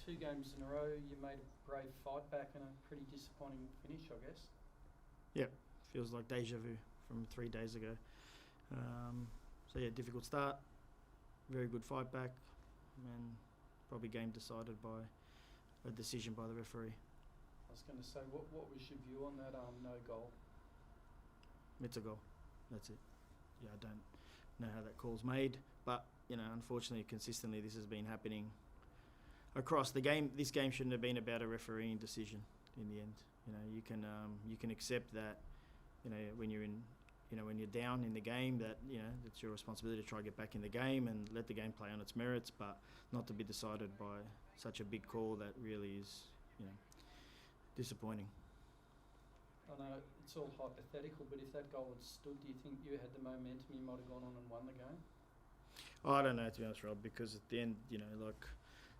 2 games in a row, you made a brave fight back and a pretty disappointing finish, I guess. Yep, feels like deja vu from 3 days ago. So yeah, difficult start, very good fight back, and probably game decided by a decision by the referee. I was going to say, what was your view on that no goal? It's a goal, that's it. Yeah, I don't know how that call's made, but unfortunately, consistently this has been happening across the game. This game shouldn't have been about a refereeing decision in the end. You can accept that when you're in when you're down in the game, that it's your responsibility to try to get back in the game and let the game play on its merits, but not to be decided by such a big call that really is disappointing. I know it's all hypothetical, but if that goal had stood, do you think you had the momentum, you might have gone on and won the game? Oh, I don't know, to be honest, Rob, because at the end,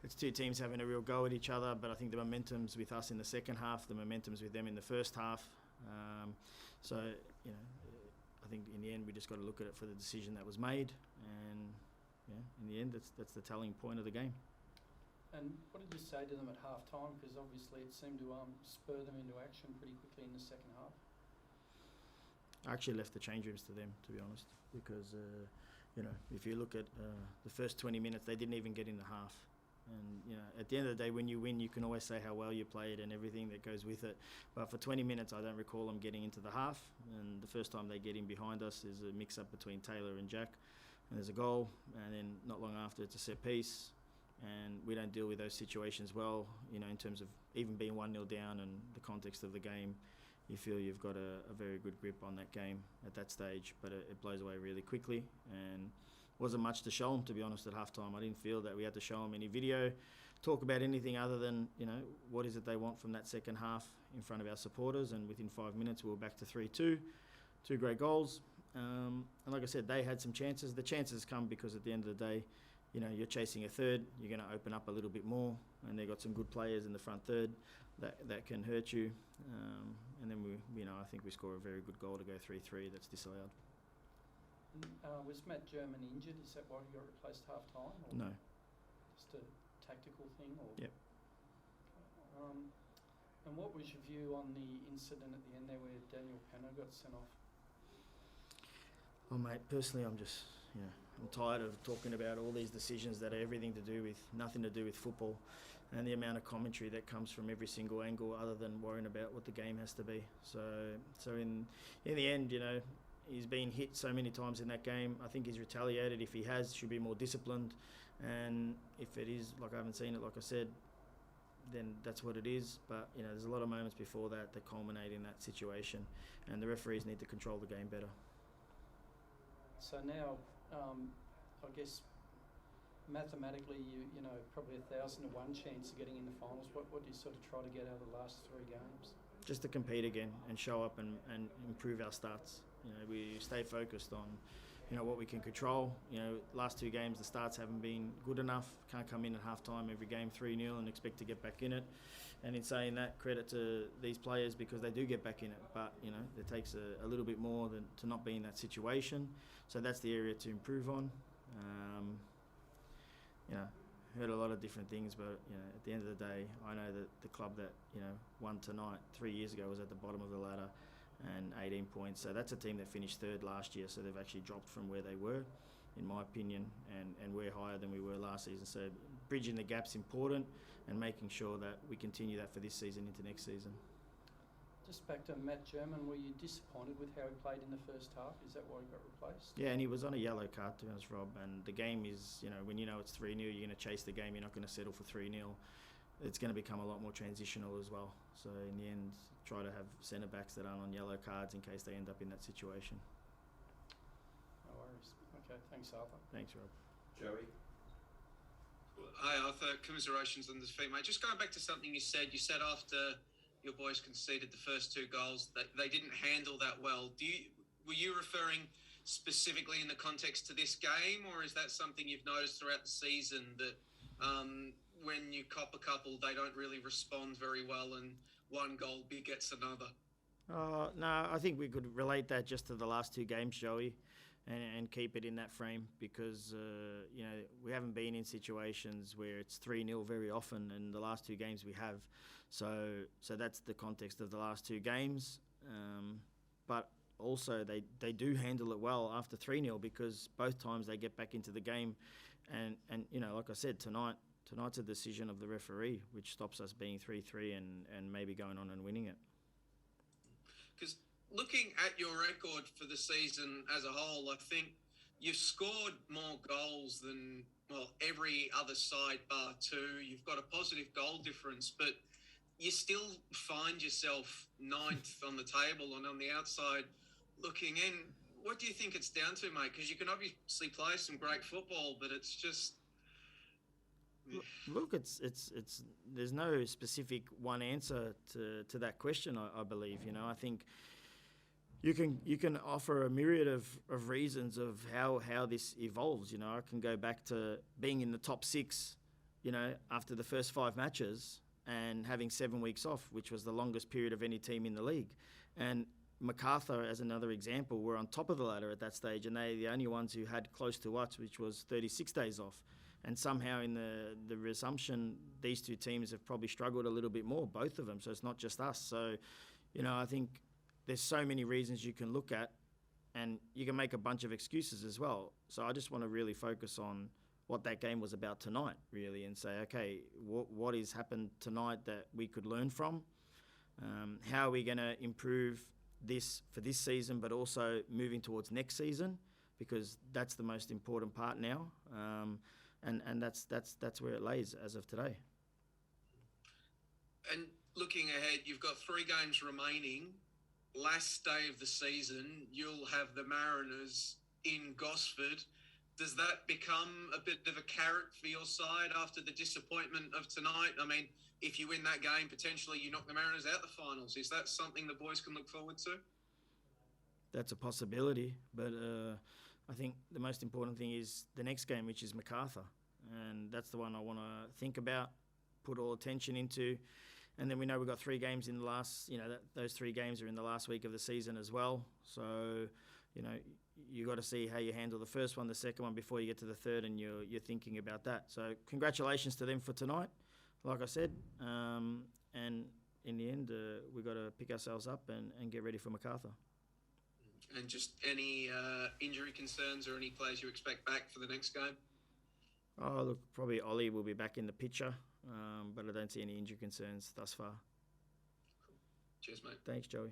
it's 2 teams having a real go at each other, but I think the momentum's with us in the second half, the momentum's with them in the first half. I think in the end we just got to look at it for the decision that was made, and in the end that's the telling point of the game. And what did you say to them at half time? Because obviously it seemed to spur them into action pretty quickly in the second half. I actually left the change rooms to them, to be honest, because if you look at the first 20 minutes, they didn't even get in the half. And at the end of the day, when you win, you can always say how well you played and everything that goes with it. But for 20 minutes, I don't recall them getting into the half. And the first time they get in behind us is a mix-up between Taylor and Jack, and there's a goal. And then not long after, it's a set piece. And we don't deal with those situations well, in terms of even being 1-0 down and the context of the game. You feel you've got a very good grip on that game at that stage, but it blows away really quickly, and wasn't much to show them, to be honest, at halftime. I didn't feel that we had to show them any video, talk about anything other than what is it they want from that second half in front of our supporters. And within 5 minutes we were back to 3-2, 2 great goals, and like I said, they had some chances. The chances come because at the end of the day, you're chasing a third, you're going to open up a little bit more, and they've got some good players in the front third that can hurt you. And then I think we score a very good goal to go 3-3 that's disallowed. Was Matt German injured? Is that why he got replaced half time? No. Just a tactical thing? Or? Yep. And what was your view on the incident at the end there where Daniel Penner got sent off? Oh, mate, personally, I'm just, I'm tired of talking about all these decisions that are nothing to do with football, and the amount of commentary that comes from every single angle other than worrying about what the game has to be. So in the end, he's been hit so many times in that game. I think he's retaliated. If he has, should be more disciplined. And if it is, I haven't seen it, like I said, then that's what it is. But, there's a lot of moments before that culminate in that situation, and the referees need to control the game better. So now, I guess, mathematically, you probably 1,000 to 1 chance of getting in the finals. What do you sort of try to get out of the last 3 games? Just to compete again and show up and improve our stats. We stay focused on, what we can control. Last 2 games, the starts haven't been good enough. Can't come in at half-time every game 3-0 and expect to get back in it. And in saying that, credit to these players because they do get back in it. But, it takes a little bit more to not be in that situation. So that's the area to improve on. Heard a lot of different things, but, at the end of the day, I know that the club that, won tonight 3 years ago was at the bottom of the ladder and 18 points. So that's a team that finished 3rd last year, so they've actually dropped from where they were, in my opinion, and we're higher than we were last season. So bridging the gap's important and making sure that we continue that for this season into next season. Just back to Matt German, were you disappointed with how he played in the first half? Is that why he got replaced? Yeah, and he was on a yellow card, to be honest, Rob, and the game is, when it's 3-0, you're going to chase the game, you're not going to settle for 3-0. It's going to become a lot more transitional as well. So in the end, try to have centre-backs that aren't on yellow cards in case they end up in that situation. No worries. Okay, thanks, Arthur. Thanks, Rob. Joey? Hi, Arthur. Commiserations on this feat, mate. Just going back to something you said after your boys conceded the first 2 goals, that they didn't handle that well. Were you referring specifically in the context to this game, or is that something you've noticed throughout the season that when you cop a couple, they don't really respond very well and one goal begets another? No, I think we could relate that just to the last 2 games, Joey. and keep it in that frame, because we haven't been in situations where it's 3-0 very often, and the last 2 games we have. So that's the context of the last 2 games. But also they do handle it well after 3-0, because both times they get back into the game, and like I said, tonight's a decision of the referee, which stops us being 3-3 and maybe going on and winning it. Because looking at your record for the season as a whole, I think you've scored more goals than, well, every other side bar 2. You've got a positive goal difference, but you still find yourself 9th on the table and on the outside looking in. What do you think it's down to, mate? Because you can obviously play some great football, but it's just... Look, it's there's no specific one answer to that question, I believe. I think you can offer a myriad of reasons of how this evolves. I can go back to being in the top 6, after the first 5 matches and having 7 weeks off, which was the longest period of any team in the league. And Macarthur, as another example, were on top of the ladder at that stage, and they're the only ones who had close to us, which was 36 days off. And somehow in the resumption, these 2 teams have probably struggled a little bit more, both of them. So it's not just us. So, I think there's so many reasons you can look at, and you can make a bunch of excuses as well. So I just want to really focus on what that game was about tonight, really, and say, okay, what has happened tonight that we could learn from? How are we going to improve this for this season, but also moving towards next season, because that's the most important part now. And that's where it lays as of today. And looking ahead, you've got 3 games remaining. Last day of the season, you'll have the Mariners in Gosford. Does that become a bit of a carrot for your side after the disappointment of tonight? I mean, if you win that game, potentially you knock the Mariners out the finals. Is that something the boys can look forward to? That's a possibility, but I think the most important thing is the next game, which is Macarthur, and that's the one I want to think about, put all attention into. And then we know we've got 3 games in the last, those 3 games are in the last week of the season as well. So, you got to see how you handle the first one, the second one, before you get to the third, and you're thinking about that. So congratulations to them for tonight, like I said. And in the end, we got to pick ourselves up and get ready for Macarthur. And just any injury concerns or any players you expect back for the next game? Oh, look, probably Ollie will be back in the picture, but I don't see any injury concerns thus far. Cool. Cheers, mate. Thanks, Joey.